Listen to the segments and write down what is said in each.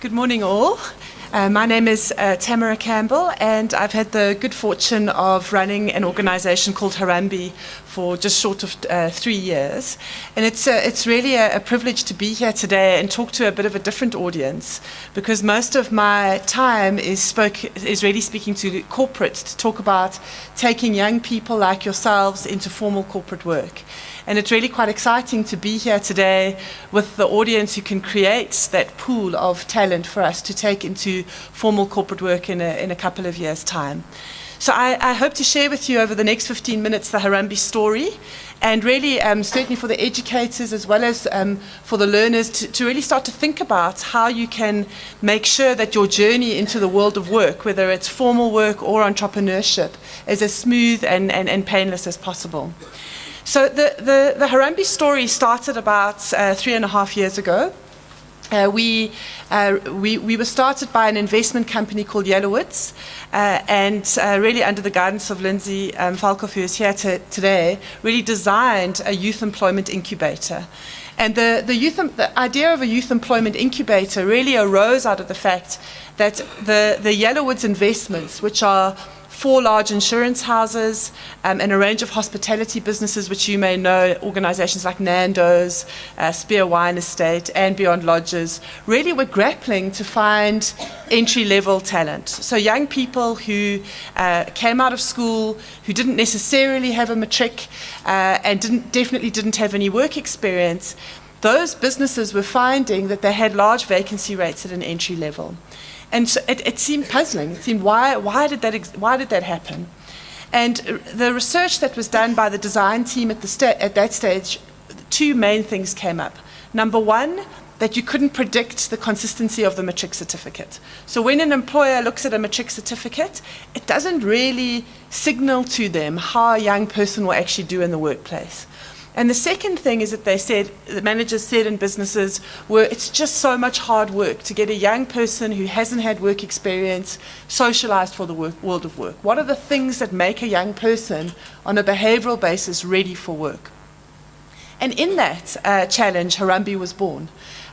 Good morning, all. My name is Tamera Campbell, and I've had the good fortune of running an organization called Harambee for just short of 3 years. And it's really a privilege to be here today and talk to a bit of a different audience, because most of my time is really speaking to corporates to talk about taking young people like yourselves into formal corporate work. And it's really quite exciting to be here today with the audience who can create that pool of talent for us to take into formal corporate work in a couple of years' time. So I hope to share with you over the next 15 minutes the Harambee story, and really certainly for the educators as well as for the learners to really start to think about how you can make sure that your journey into the world of work, whether it's formal work or entrepreneurship, is as smooth and painless as possible. So the Harambee story started about 3.5 years ago. We were started by an investment company called Yellowwoods, and really under the guidance of Lindsay Falcoff, who is here today, really designed a youth employment incubator. And the idea of a youth employment incubator really arose out of the fact that the Yellowwoods investments, which are 4 large insurance houses and a range of hospitality businesses, which you may know, organizations like Nando's, Spear Wine Estate, and Beyond Lodges, really were grappling to find entry-level talent. So young people who came out of school, who didn't necessarily have a matric and definitely didn't have any work experience, those businesses were finding that they had large vacancy rates at an entry level. And so it seemed puzzling. It seemed, why did that happen? And the research that was done by the design team at that stage, 2 main things came up. Number one, that you couldn't predict the consistency of the matric certificate. So when an employer looks at a matric certificate, it doesn't really signal to them how a young person will actually do in the workplace. And the second thing is that the managers said in businesses, it's just so much hard work to get a young person who hasn't had work experience socialized for the world of work. What are the things that make a young person on a behavioral basis ready for work? And in that challenge, Harambee was born.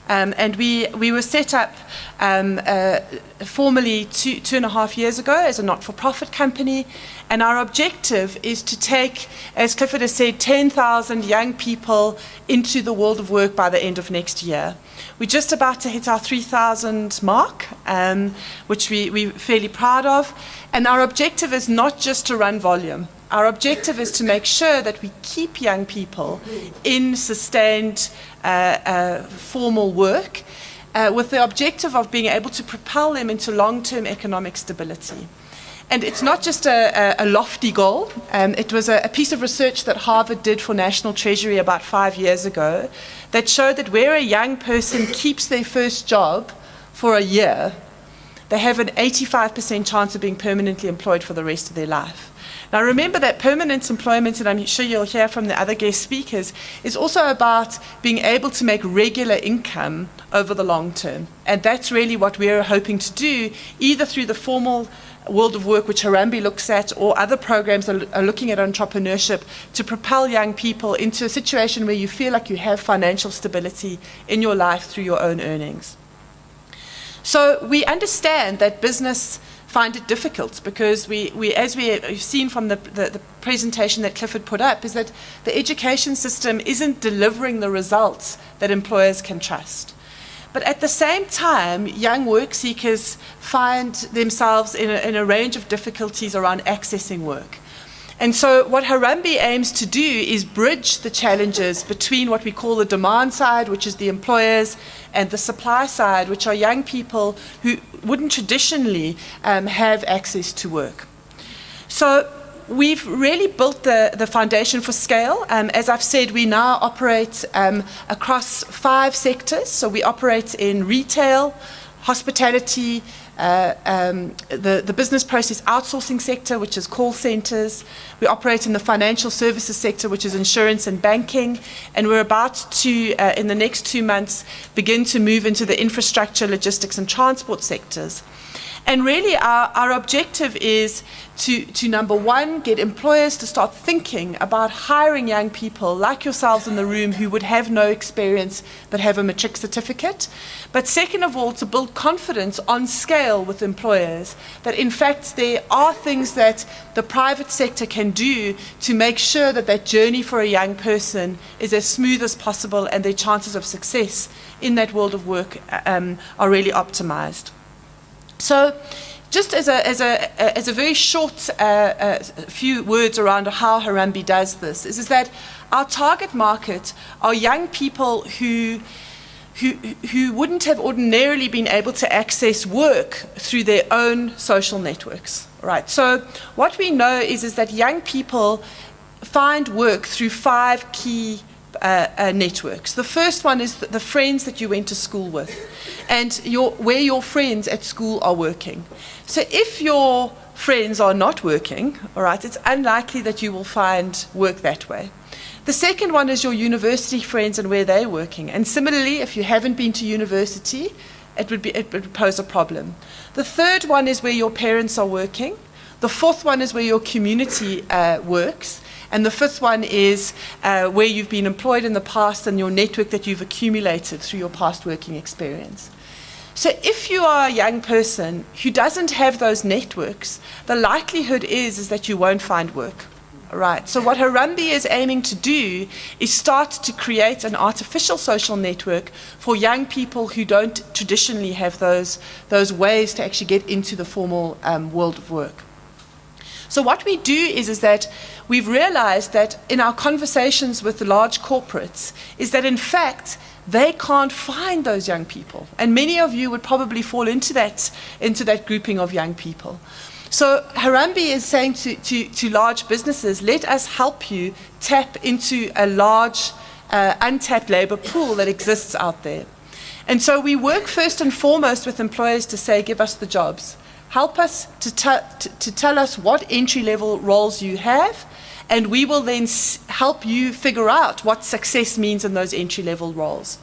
And we were set up formally 2.5 years ago as a not-for-profit company, and our objective is to take, as Clifford has said, 10,000 young people into the world of work by the end of next year. We're just about to hit our 3,000 mark, which we're fairly proud of, and our objective is not just to run volume. Our objective is to make sure that we keep young people in sustained formal work with the objective of being able to propel them into long-term economic stability. And it's not just a lofty goal. It was a piece of research that Harvard did for National Treasury about 5 years ago that showed that where a young person keeps their first job for a year, they have an 85% chance of being permanently employed for the rest of their life. Now remember that permanent employment, and I'm sure you'll hear from the other guest speakers, is also about being able to make regular income over the long term. And that's really what we're hoping to do, either through the formal world of work, which Harambee looks at, or other programs are looking at entrepreneurship to propel young people into a situation where you feel like you have financial stability in your life through your own earnings. So we understand that business find it difficult because as we have seen from the presentation that Clifford put up, is that the education system isn't delivering the results that employers can trust. But at the same time, young work seekers find themselves in a range of difficulties around accessing work. And so what Harambee aims to do is bridge the challenges between what we call the demand side, which is the employers, and the supply side, which are young people who wouldn't traditionally have access to work. So we've really built the foundation for scale. As I've said, we now operate across 5 sectors. So we operate in retail, hospitality, the business process outsourcing sector, which is call centers. We operate in the financial services sector, which is insurance and banking. And we're about to, in the next 2 months, begin to move into the infrastructure, logistics, and transport sectors. And really our objective is to number one, get employers to start thinking about hiring young people like yourselves in the room who would have no experience but have a matric certificate. But second of all, to build confidence on scale with employers that in fact there are things that the private sector can do to make sure that that journey for a young person is as smooth as possible and their chances of success in that world of work are really optimized. So just as a very short few words around how Harambee does this, is that our target market are young people who wouldn't have ordinarily been able to access work through their own social networks. Right. So what we know is that young people find work through 5 key networks. The first one is the friends that you went to school with and where your friends at school are working. So if your friends are not working, all right, it's unlikely that you will find work that way. The second one is your university friends and where they're working. And similarly, if you haven't been to university, it would pose a problem. The third one is where your parents are working. The fourth one is where your community works. And the fifth one is where you've been employed in the past and your network that you've accumulated through your past working experience. So if you are a young person who doesn't have those networks, the likelihood is that you won't find work. Right. So what Harambee is aiming to do is start to create an artificial social network for young people who don't traditionally have those ways to actually get into the formal world of work. So what we do is that we've realized that in our conversations with the large corporates is that in fact they can't find those young people. And many of you would probably fall into that grouping of young people. So Harambee is saying to large businesses, let us help you tap into a large untapped labor pool that exists out there. And so we work first and foremost with employers to say, give us the jobs. Help us to tell us what entry-level roles you have, and we will then help you figure out what success means in those entry-level roles.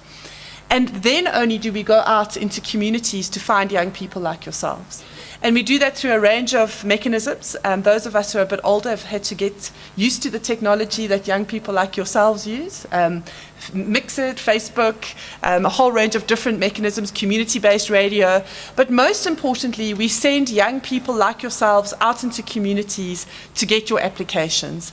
And then only do we go out into communities to find young people like yourselves. And we do that through a range of mechanisms. Those of us who are a bit older have had to get used to the technology that young people like yourselves use. Mixit, Facebook, a whole range of different mechanisms, community-based radio. But most importantly, we send young people like yourselves out into communities to get your applications.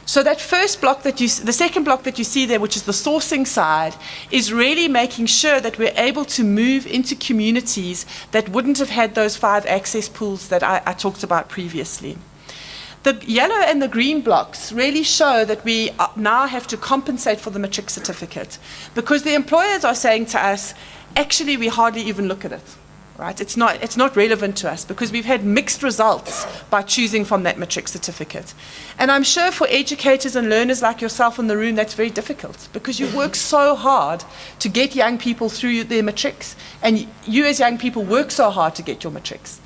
So that first block the second block that you see there, which is the sourcing side, is really making sure that we're able to move into communities that wouldn't have had those 5 access pools that I talked about previously. The yellow and the green blocks really show that we now have to compensate for the matric certificate because the employers are saying to us, actually, we hardly even look at it. Right? It's not relevant to us because we've had mixed results by choosing from that matric certificate. And I'm sure for educators and learners like yourself in the room, that's very difficult because you work so hard to get young people through their matrics, and you as young people work so hard to get your matrics.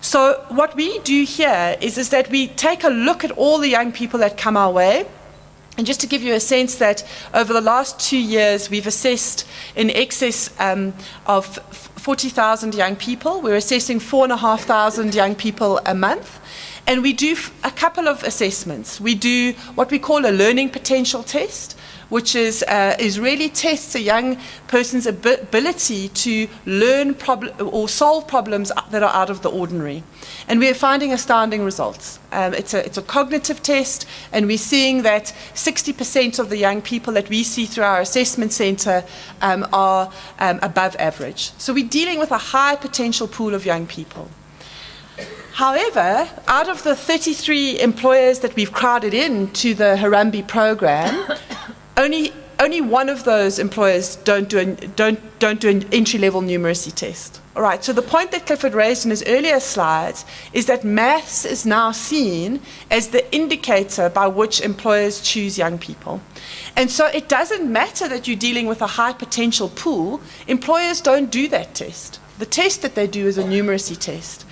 So what we do here is that we take a look at all the young people that come our way. And just to give you a sense that over the last 2 years, we've assessed in excess of 40,000 young people. We're assessing 4,500 young people a month. And we do a couple of assessments. We do what we call a learning potential test, which is really tests a young person's ability to learn or solve problems that are out of the ordinary. And we're finding astounding results. It's a cognitive test, and we're seeing that 60% of the young people that we see through our assessment center are above average. So we're dealing with a high potential pool of young people. However, out of the 33 employers that we've crowded into the Harambee program, only one of those employers don't do an entry-level numeracy test. All right, so the point that Clifford raised in his earlier slides is that maths is now seen as the indicator by which employers choose young people. And so it doesn't matter that you're dealing with a high potential pool. Employers don't do that test. The test that they do is a numeracy test.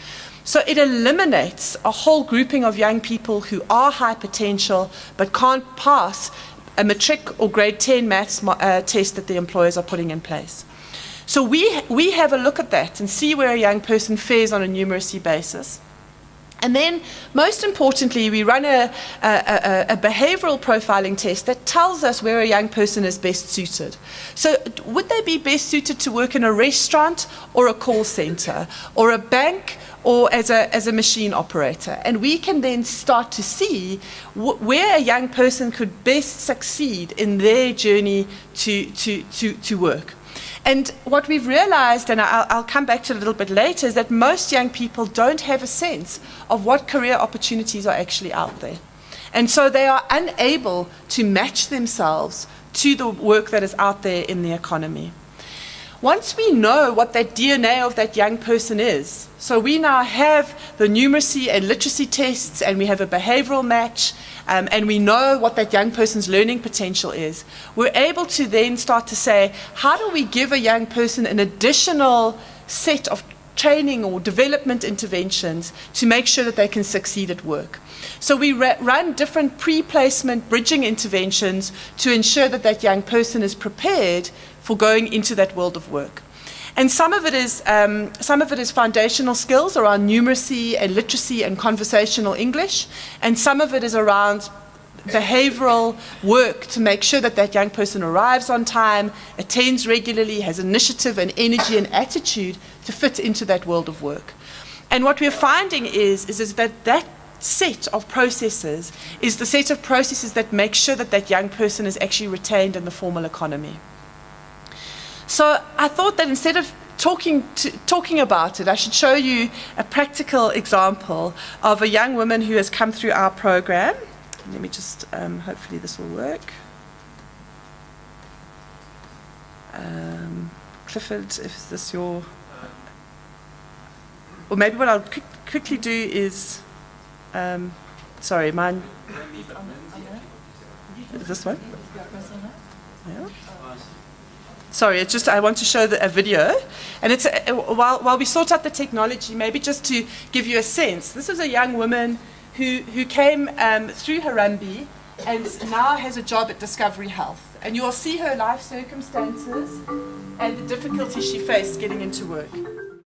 So it eliminates a whole grouping of young people who are high potential but can't pass a matric or grade 10 maths test that the employers are putting in place. So we have a look at that and see where a young person fares on a numeracy basis. And then, most importantly, we run a behavioral profiling test that tells us where a young person is best suited. So would they be best suited to work in a restaurant or a call center or a bank or as a machine operator? And we can then start to see where a young person could best succeed in their journey to work. And what we've realized, and I'll come back to it a little bit later, is that most young people don't have a sense of what career opportunities are actually out there. And so they are unable to match themselves to the work that is out there in the economy. Once we know what that DNA of that young person is, so we now have the numeracy and literacy tests, and we have a behavioral match, and we know what that young person's learning potential is, we're able to then start to say, how do we give a young person an additional set of training or development interventions to make sure that they can succeed at work? So we run different pre-placement bridging interventions to ensure that that young person is prepared for going into that world of work. And some of it is foundational skills around numeracy and literacy and conversational English, and some of it is around behavioral work to make sure that that young person arrives on time, attends regularly, has initiative and energy and attitude to fit into that world of work. And what we're finding is that set of processes is the set of processes that make sure that that young person is actually retained in the formal economy. So I thought that instead of talking about it, I should show you a practical example of a young woman who has come through our program. Let me just, hopefully this will work. Clifford, if this your... Or maybe what I'll quickly do is... sorry, mine... Is this one? Yeah. Sorry, it's just I want to show a video, and it's while we sort out the technology, maybe just to give you a sense. This is a young woman who came through Harambee and now has a job at Discovery Health, and you will see her life circumstances and the difficulties she faced getting into work.